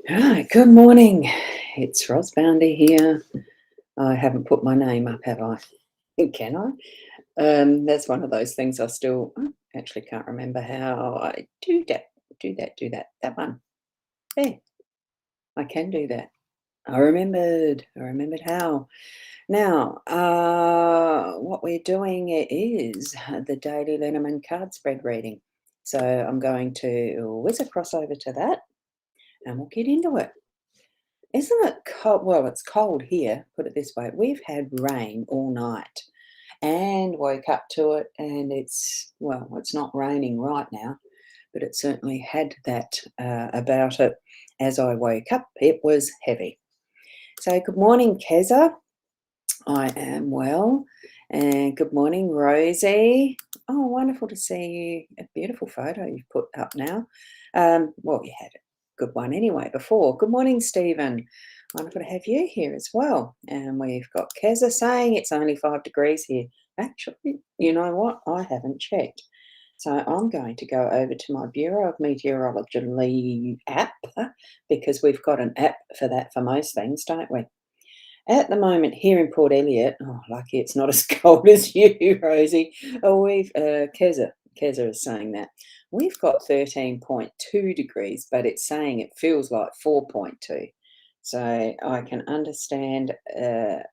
Good morning. It's Rosboundy here. I haven't put my name up, have I? Can I? That's one of those things I still actually can't remember how I do that. Do that. That one. There, I can do that. I remembered. I remembered how. Now, what we're doing is the Daily Lenormand card spread reading. So I'm going to whiz across over to that and we'll get into it. Isn't it cold? Well, it's cold here, put it this way. We've had rain all night and woke up to it, and it's not raining right now, but it certainly had that about it as I woke up. It was heavy. So, good morning, Keza. I am well. And good morning, Rosie. Oh, wonderful to see you. A beautiful photo you've put up now. Well, you had a good one anyway before. Good morning, Stephen. Wonderful to have you here as well. And we've got Keza saying it's only 5 degrees here. Actually, you know what? I haven't checked. So I'm going to go over to my Bureau of Meteorology app because we've got an app for that for most things, don't we? At the moment here in Port Elliot, oh, lucky it's not as cold as you, Rosie. Oh, Keza is saying that. We've got 13.2 degrees, but it's saying it feels like 4.2. So I can understand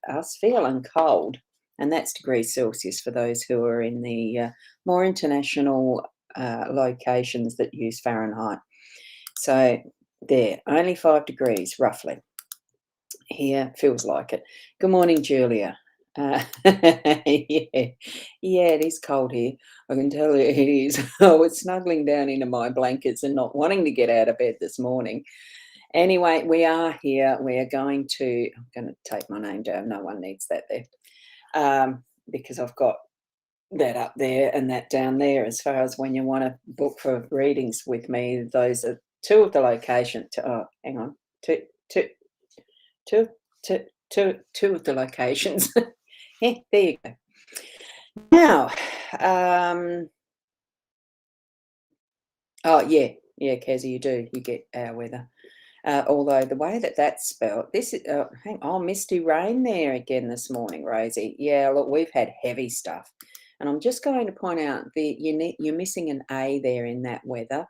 us feeling cold, and that's degrees Celsius for those who are in the more international locations that use Fahrenheit. So there, only 5 degrees roughly. Here, feels like it. Good morning, Julia. Yeah, yeah, it is cold here. I can tell you it is. I was snuggling down into my blankets and not wanting to get out of bed this morning. Anyway, we are here. We are going to, I'm going to take my name down. No one needs that there because I've got that up there and that down there. As far as when you want to book for readings with me, those are two of the locations. Oh, hang on. Two, two, two of the locations. Yeah, there you go. Now, um, oh yeah, Keza, you do. You get our weather. Although the way that that's spelled, this is misty rain there again this morning, Rosie. Yeah, look, we've had heavy stuff, and I'm just going to point out you're missing an A there in that weather.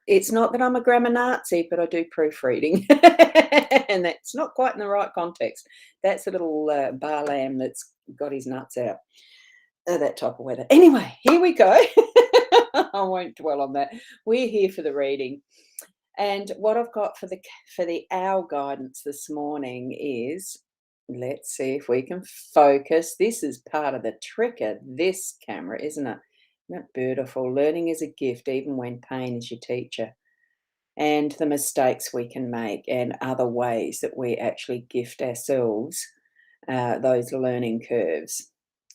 It's not that I'm a grammar Nazi, but I do proofreading, and that's not quite in the right context. That's a little bar lamb that's got his nuts out. That type of weather. Anyway, here we go. I won't dwell on that. We're here for the reading. And what I've got for the owl guidance this morning is, let's see if we can focus. This is part of the trick of this camera, isn't it? Isn't it beautiful? Learning is a gift, even when pain is your teacher. And the mistakes we can make, and other ways that we actually gift ourselves those learning curves.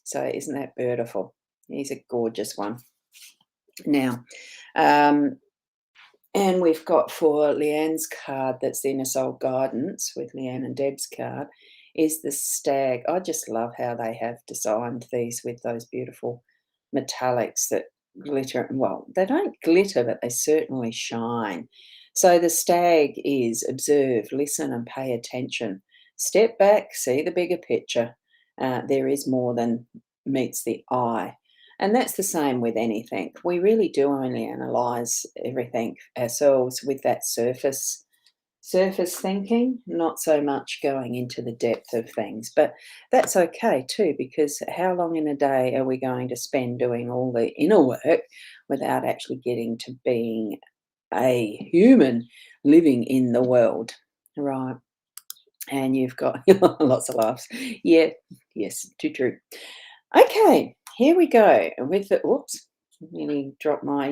So, isn't that beautiful? He's a gorgeous one. Now, um, and we've got for Leanne's card, that's the inner soul guidance with Leanne and Deb's card, is the stag. I just love how they have designed these with those beautiful metallics that glitter. Well, they don't glitter, but they certainly shine. So the stag is observe, listen, and pay attention. Step back, see the bigger picture. There is more than meets the eye. And that's the same with anything. We really do only analyze everything ourselves with that surface thinking, not so much going into the depth of things. But that's okay too, because how long in a day are we going to spend doing all the inner work without actually getting to being a human living in the world? Right. And you've got lots of laughs. Yeah, yes, too true. Okay, here we go with the oops, nearly dropped my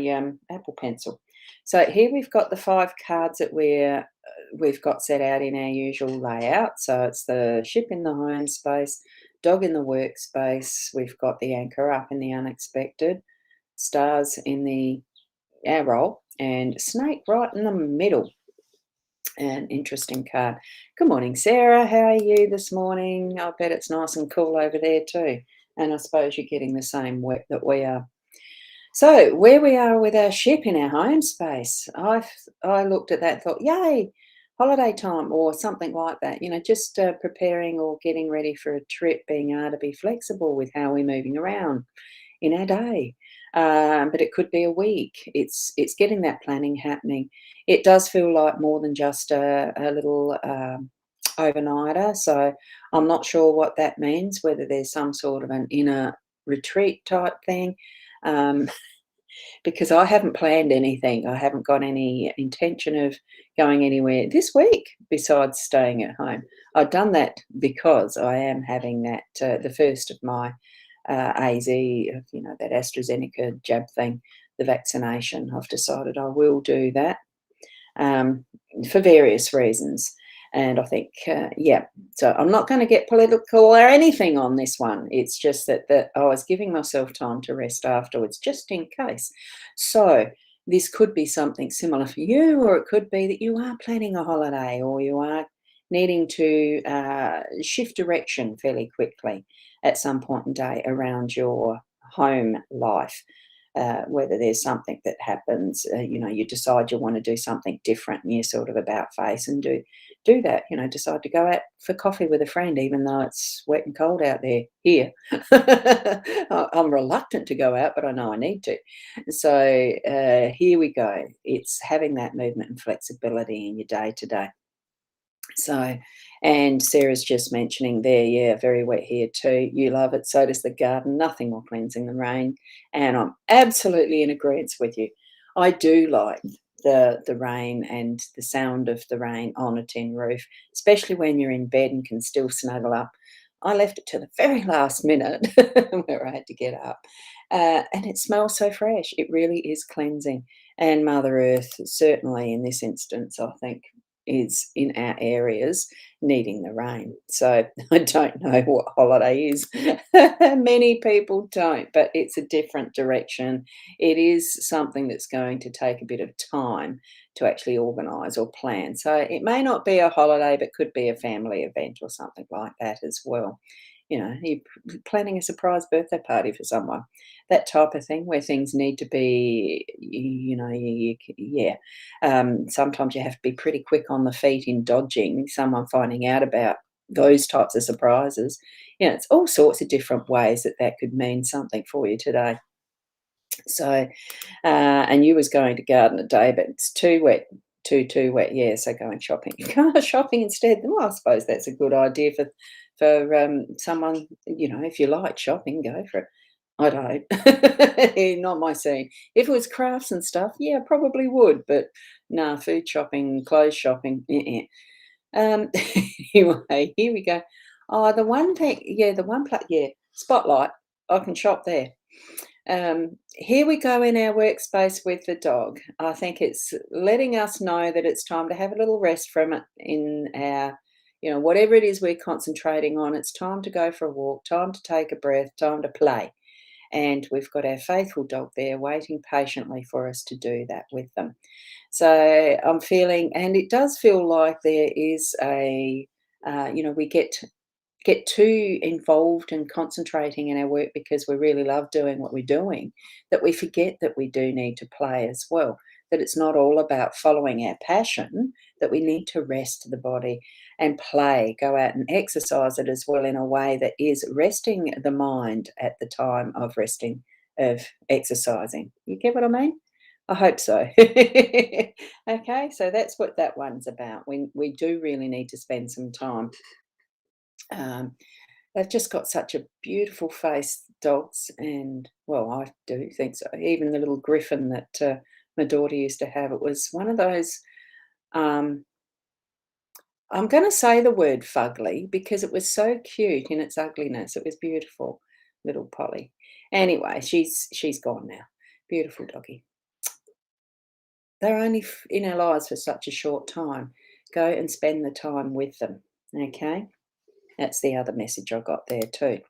Apple Pencil. So here we've got the 5 cards that we've got set out in our usual layout. So it's the ship in the home space, dog in the workspace. We've got the anchor up in the unexpected, stars in the arrow, and snake right in the middle. An interesting card. Good morning, Sarah. How are you this morning? I bet it's nice and cool over there too. And I suppose you're getting the same wet that we are. So where we are with our ship in our home space, I looked at that and thought, yay, holiday time or something like that, just preparing or getting ready for a trip, being able to be flexible with how we're moving around in our day. But it could be a week. It's getting that planning happening. It does feel like more than just a little overnighter. So I'm not sure what that means. Whether there's some sort of an inner retreat type thing. Um, because I haven't planned anything. I haven't got any intention of going anywhere this week besides staying at home. I've done that because I am having that the first of my AZ, that AstraZeneca jab thing, the vaccination. I've decided I will do that um, for various reasons. And I think, yeah, so I'm not going to get political or anything on this one. It's just that I was giving myself time to rest afterwards, just in case. So this could be something similar for you, or it could be that you are planning a holiday or you are needing to shift direction fairly quickly at some point in day around your home life. Whether there's something that happens, you decide you want to do something different, and you're sort of about face and do that. Decide to go out for coffee with a friend, even though it's wet and cold out there. Here, I'm reluctant to go out, but I know I need to. So here we go. It's having that movement and flexibility in your day to day. So, and Sarah's just mentioning there, yeah, very wet here too. You love it. So does the garden. Nothing more cleansing than rain. And I'm absolutely in agreement with you. I do like the rain and the sound of the rain on a tin roof, especially when you're in bed and can still snuggle up. I left it to the very last minute where I had to get up. And it smells so fresh. It really is cleansing. And Mother Earth, certainly in this instance, I think is in our areas needing the rain. So I don't know what holiday is. Many people don't, but it's a different direction. It is something that's going to take a bit of time to actually organise or plan. So it may not be a holiday, but could be a family event or something like that as well. You're planning a surprise birthday party for someone, that type of thing, where things need to be, yeah, sometimes you have to be pretty quick on the feet in dodging someone finding out about those types of surprises. It's all sorts of different ways that could mean something for you today. So, and you was going to garden today, but it's too wet, too wet. Yeah, so going shopping. Go shopping instead. Well, I suppose that's a good idea for someone. If you like shopping, go for it. I don't. Not my scene. If it was crafts and stuff, yeah, probably would, but no, food shopping, clothes shopping, anyway, here we go. Oh, the one thing, yeah, yeah, Spotlight. I can shop there. Here we go in our workspace with the dog. I think it's letting us know that it's time to have a little rest from it in our, whatever it is we're concentrating on. It's time to go for a walk, time to take a breath, time to play. And we've got our faithful dog there waiting patiently for us to do that with them. So I'm feeling, and it does feel like there is we get too involved and concentrating in our work because we really love doing what we're doing, that we forget that we do need to play as well, that it's not all about following our passion, that we need to rest the body and play, go out and exercise it as well in a way that is resting the mind at the time of resting, of exercising. You get what I mean? I hope so. Okay, so that's what that one's about. We do really need to spend some time. Um, They've just got such a beautiful face, dogs, and well, I do think so. Even the little griffin that my daughter used to have, it was one of those. Um, I'm going to say the word fugly because it was so cute in its ugliness. It was beautiful, little Polly. Anyway, she's gone now. Beautiful doggy. They're only in our lives for such a short time. Go and spend the time with them. Okay, that's the other message I got there too.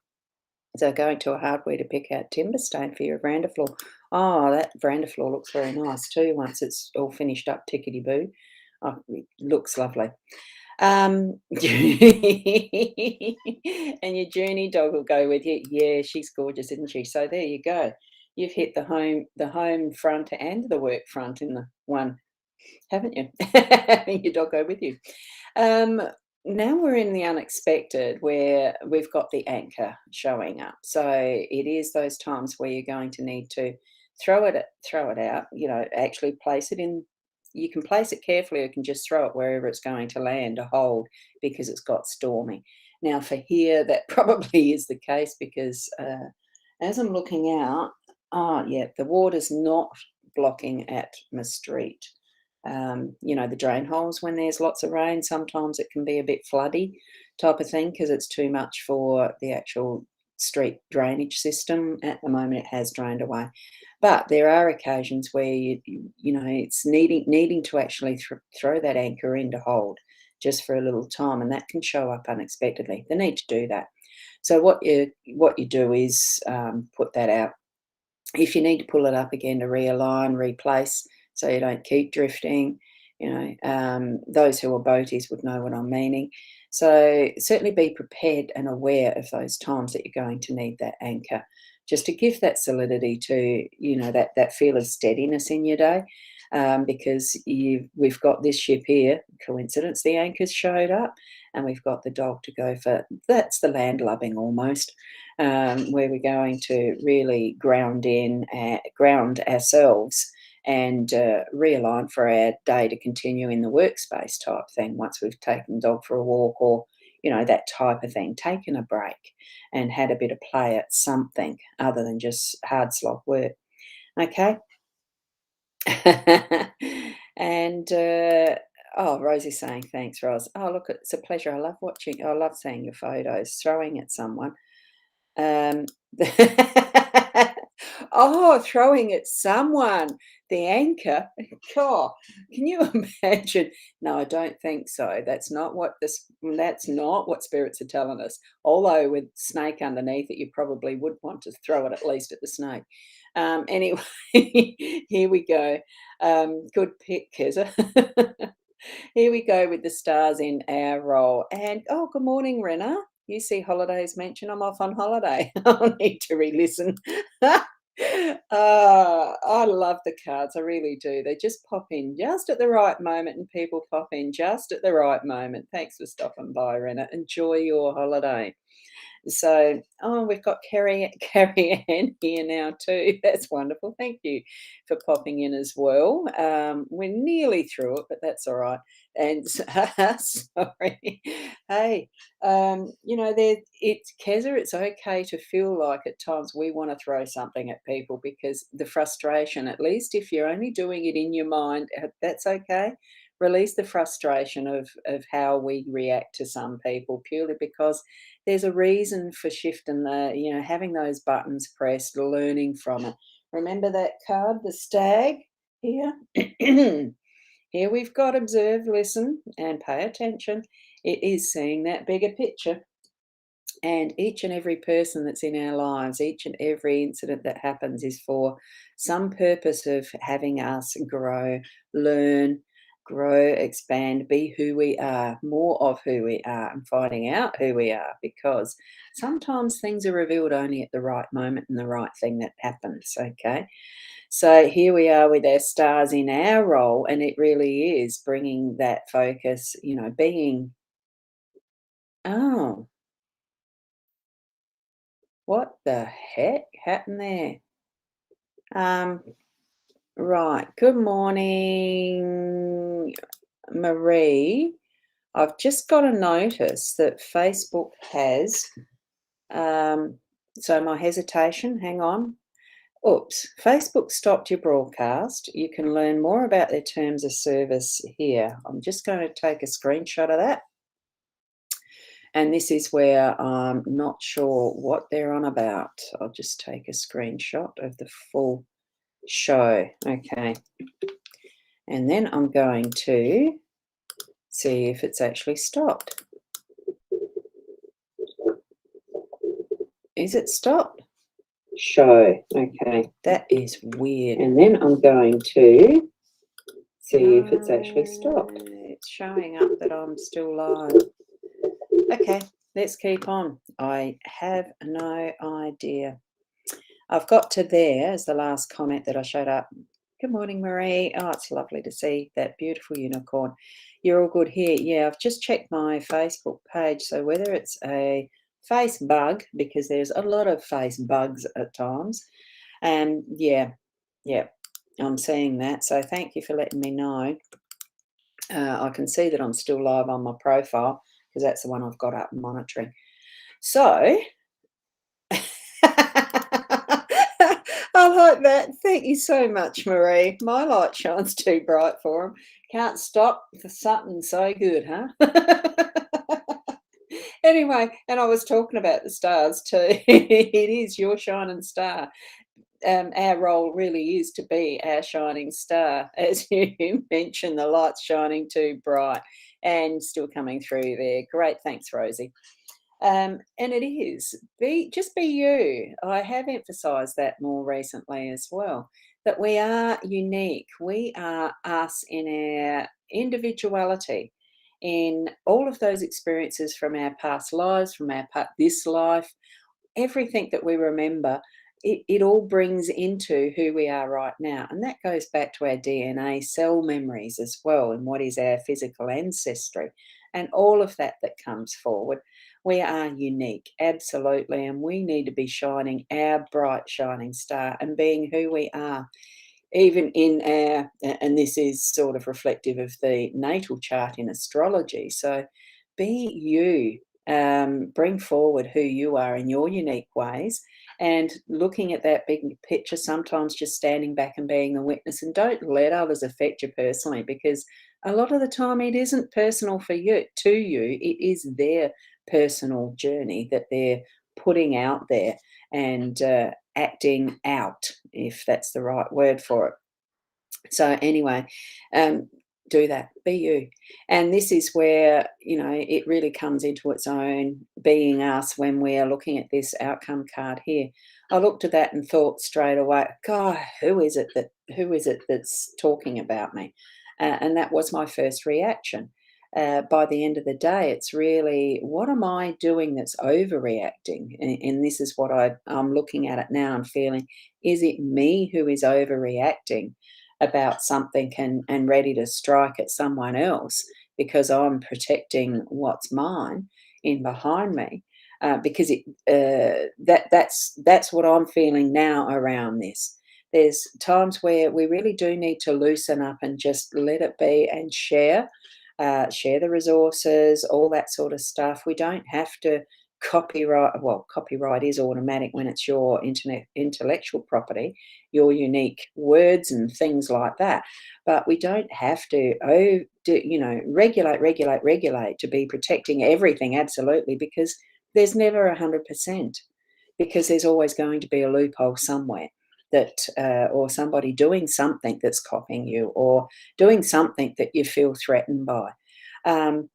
So going to a hardware to pick out timber stain for your veranda floor. Oh, that veranda floor looks very nice too once it's all finished up, tickety-boo. Oh, it looks lovely. And your journey dog will go with you. Yeah, she's gorgeous, isn't she? So there you go. You've hit the home front and the work front in the one. haven't you? Your dog go with you. Um, Now we're in the unexpected where we've got the anchor showing up. So it is those times where you're going to need to throw it out, actually place it in. You can place it carefully, or you can just throw it wherever it's going to land to hold because it's got stormy. Now for here, that probably is the case because as I'm looking out, yeah, the water's not blocking at my street. The drain holes when there's lots of rain, sometimes it can be a bit floody type of thing because it's too much for the actual street drainage system. At the moment, it has drained away. But there are occasions where it's needing to actually throw that anchor in to hold just for a little time, and that can show up unexpectedly. They need to do that. So what you do is put that out. If you need to pull it up again to realign, replace, so you don't keep drifting, those who are boaties would know what I'm meaning. So certainly be prepared and aware of those times that you're going to need that anchor, just to give that solidity to, that feel of steadiness in your day. Because we've got this ship here, coincidence, the anchors showed up, and we've got the dog to go for. That's the land lubbing almost, where we're going to really ground ourselves and realign for our day to continue in the workspace type thing once we've taken the dog for a walk, or that type of thing, taken a break and had a bit of play at something other than just hard slog work. Okay. And oh, Rosie's saying thanks, Ros. Oh, look, it's a pleasure. I love seeing your photos, throwing at someone. Um, oh, throwing at someone, the anchor. God, can you imagine? No, I don't think so. That's not what spirits are telling us. Although with snake underneath it, you probably would want to throw it at least at the snake. Anyway, here we go. Good pick, Keza. Here we go with the stars in our role. And oh, good morning, Rena. You see holidays mentioned. I'm off on holiday. I'll need to re-listen. I love the cards. I really do. They just pop in just at the right moment, and people pop in just at the right moment. Thanks for stopping by, Rena. Enjoy your holiday. So, oh, we've got Carrie Ann here now too. That's wonderful. Thank you for popping in as well. We're nearly through it, but that's all right. And sorry, hey, it's Keza. It's okay to feel like at times we want to throw something at people because the frustration. At least if you're only doing it in your mind, that's okay. Release the frustration of how we react to some people purely because there's a reason for shifting having those buttons pressed, learning from it. Remember that card, the stag here? Here we've got observe, listen, and pay attention. It is seeing that bigger picture. And each and every person that's in our lives, each and every incident that happens is for some purpose of having us grow, learn, grow, expand, be who we are, more of who we are, and finding out who we are. Because sometimes things are revealed only at the right moment and the right thing that happens. Okay. So here we are with our stars in our role, and it really is bringing that focus, being, oh, what the heck happened there? Um, right. Good morning, Marie. I've just got a notice that Facebook has, um, so my hesitation, hang on. Oops, Facebook stopped your broadcast. You can learn more about their terms of service here. I'm just going to take a screenshot of that. And this is where I'm not sure what they're on about. I'll just take a screenshot of the full show. Okay. And then I'm going to see if it's actually stopped. Is it stopped? Show. Okay. That is weird. And then I'm going to see if it's actually stopped. It's showing up that I'm still live. Okay, let's keep on. I have no idea. I've got to there as the last comment that I showed up. Good morning, Marie. Oh, it's lovely to see that beautiful unicorn. You're all good here. Yeah, I've just checked my Facebook page. So whether it's a face bug, because there's a lot of face bugs at times, and yeah, I'm seeing that. So thank you for letting me know. I can see that I'm still live on my profile because that's the one I've got up and monitoring. So I like that. Thank you so much, Marie. My light shines too bright for him. Can't stop for something so good, huh? Anyway, and I was talking about the stars too. It is your shining star. Our role really is to be our shining star, as you mentioned, the light's shining too bright and still coming through there. Great, thanks, Rosie. And it is just be you. I have emphasized that more recently as well, that we are unique. We are us in our individuality, in all of those experiences from our past lives, from this life, everything that we remember, it all brings into who we are right now. And that goes back to our DNA cell memories as well, and what is our physical ancestry, and all of that that comes forward. We are unique, absolutely, and we need to be shining our bright, shining star and being who we are, even in our, and this is sort of reflective of the natal chart in astrology. So be you, bring forward who you are in your unique ways, and looking at that big picture, sometimes just standing back and being the witness, and don't let others affect you personally, because a lot of the time it isn't personal for you to you, it is their personal journey that they're putting out there, and acting out, if that's the right word for it. So anyway, um, do that. Be you. And this is where, it really comes into its own being us when we are looking at this outcome card here. I looked at that and thought straight away, God, who is it that's talking about me? And that was my first reaction. By the end of the day, it's really, what am I doing that's overreacting? And this is what I'm looking at it now and feeling. Is it me who is overreacting about something, and ready to strike at someone else because I'm protecting what's mine in behind me? Because that's what I'm feeling now around this. There's times where we really do need to loosen up and just let it be and share the resources, all that sort of stuff. We don't have to copyright. Well, copyright is automatic when it's your intellectual property, your unique words and things like that. But we don't have to regulate to be protecting everything, absolutely, because there's never 100%, because there's always going to be a loophole somewhere, that or somebody doing something that's copying you, or doing something that you feel threatened by. Um,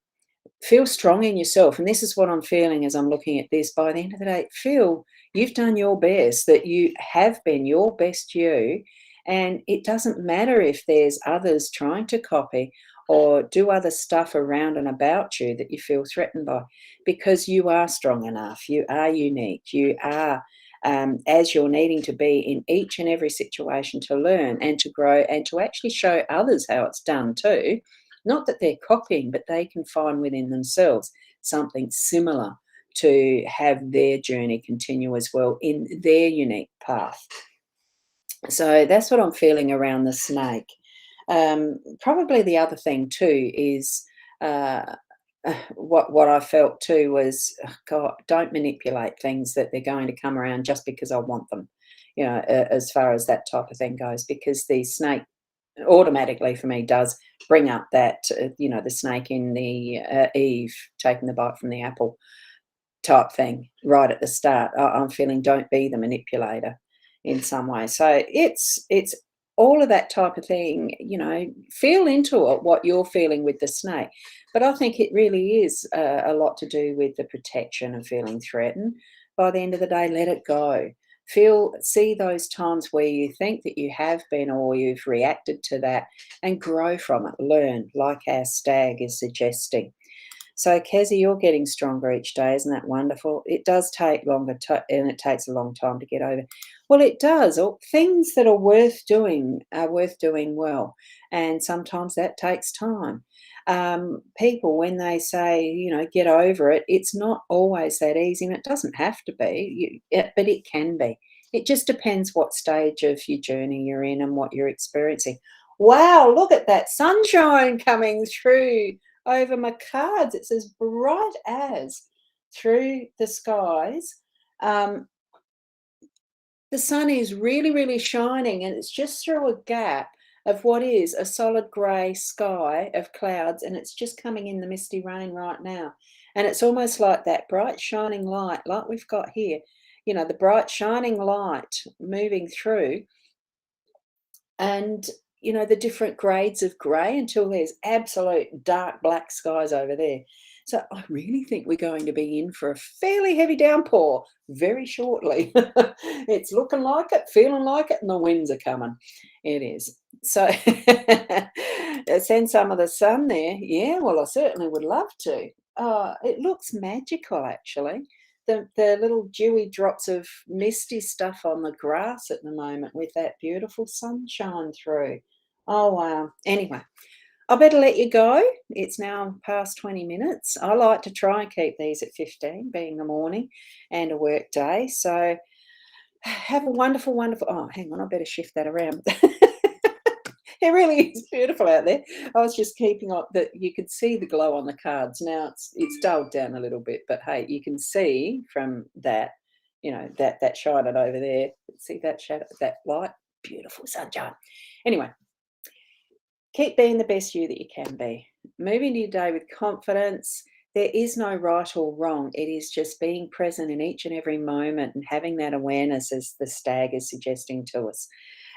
Feel strong in yourself, and this is what I'm feeling as I'm looking at this. By the end of the day, feel you've done your best, that you have been your best you, and it doesn't matter if there's others trying to copy or do other stuff around and about you that you feel threatened by, because you are strong enough, you are unique, you are, as you're needing to be in each and every situation, to learn and to grow and to actually show others how it's done too. Not that they're copying, but they can find within themselves something similar to have their journey continue as well in their unique path. So that's what I'm feeling around the snake. Probably the other thing too is, uh, what I felt too was, God, don't manipulate things that they're going to come around just because I want them. As far as that type of thing goes, because the snake automatically for me does bring up that, the snake in the Eve taking the bite from the apple type thing right at the start. I'm feeling, don't be the manipulator in some way. So it's all of that type of thing. Feel into it, what you're feeling with the snake. But I think it really is a lot to do with the protection of feeling threatened. By the end of the day, let it go. See those times where you think that you have been, or you've reacted to that, and grow from it. Learn, like our stag is suggesting. So, Kezzy, you're getting stronger each day. Isn't that wonderful? It does take longer, and it takes a long time to get over. Well, it does. Or things that are worth doing well, and sometimes that takes time. People, when they say, get over it, it's not always that easy, and it doesn't have to be, but it can be. It just depends what stage of your journey you're in and what you're experiencing. Wow, look at that sunshine coming through over my cards. It's as bright as through the skies. Um, the sun is really, really shining, and it's just through a gap of what is a solid grey sky of clouds, and it's just coming in the misty rain right now. And it's almost like that bright shining light, like we've got here, the bright shining light moving through, and the different grades of grey until there's absolute dark black skies over there. So I really think we're going to be in for a fairly heavy downpour very shortly. It's looking like it, feeling like it, and the winds are coming. It is. So send some of the sun there. Yeah, well, I certainly would love to. It looks magical, actually. The little dewy drops of misty stuff on the grass at the moment with that beautiful sunshine through. Oh, wow. Anyway, I better let you go. It's now past 20 minutes. I like to try and keep these at 15, being a morning and a work day. So have a wonderful, wonderful. Oh, hang on, I better shift that around. It really is beautiful out there. I was just keeping up that you could see the glow on the cards. Now it's dulled down a little bit, but hey, you can see from that, that shining over there. See that shadow, that light? Beautiful sunshine. Anyway, keep being the best you that you can be. Move into your day with confidence. There is no right or wrong. It is just being present in each and every moment and having that awareness, as the stag is suggesting to us.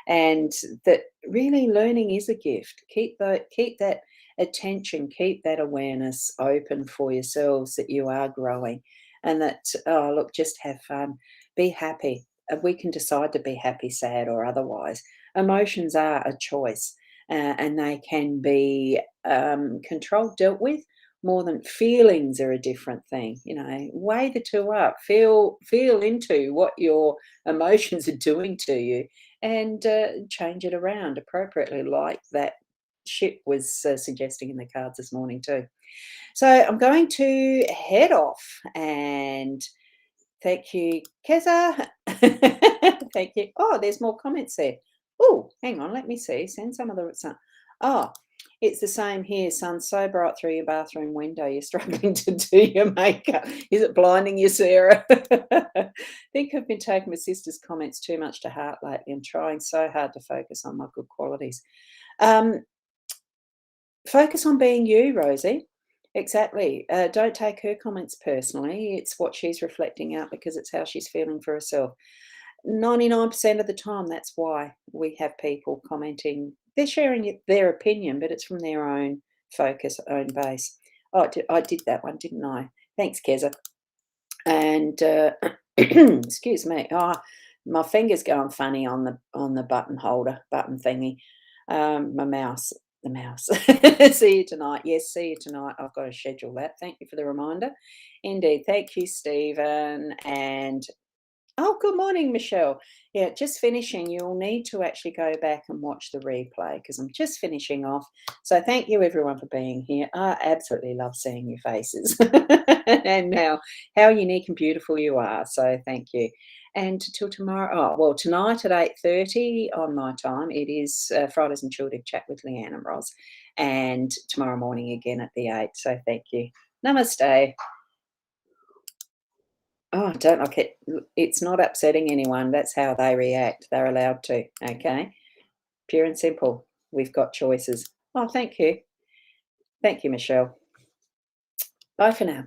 And that really learning is a gift. Keep that attention, keep that awareness open for yourselves, that you are growing, and that, look, just have fun, be happy. We can decide to be happy, sad, or otherwise. Emotions are a choice, and they can be controlled, dealt with. More than feelings are a different thing. Weigh the two up. Feel into what your emotions are doing to you, and change it around appropriately, like that ship was suggesting in the cards this morning too. So I'm going to head off, and thank you, Keza. Thank you. Oh, there's more comments there. Oh, hang on, let me see. Send some of the sun. Oh, it's the same here. Sun's so bright through your bathroom window, you're struggling to do your makeup. Is it blinding you, Sarah? I think I've been taking my sister's comments too much to heart lately. I'm trying so hard to focus on my good qualities. Um, Focus on being you, Rosie. Exactly. Don't take her comments personally. It's what she's reflecting out, because it's how she's feeling for herself. 99% of the time, that's why we have people commenting. They're sharing their opinion, but it's from their own focus, own base. Oh, I did that one, didn't I? Thanks, Keza. And excuse me. Oh, my finger's going funny on the button holder, button thingy. My mouse, the mouse. See you tonight. Yes, see you tonight. I've got to schedule that. Thank you for the reminder. Indeed. Thank you, Stephen. And oh, good morning, Michelle. Yeah, just finishing. You'll need to actually go back and watch the replay, because I'm just finishing off. So thank you, everyone, for being here. I absolutely love seeing your faces and how unique and beautiful you are. So thank you. And till tomorrow, oh, well, tonight at 8:30 on my time, it is Fridays and Chill Chat with Leanne and Roz. And tomorrow morning again at the 8. So thank you. Namaste. Oh, don't look it. It's not upsetting anyone. That's how they react. They're allowed to. Okay. Pure and simple. We've got choices. Oh, thank you. Thank you, Michelle. Bye for now.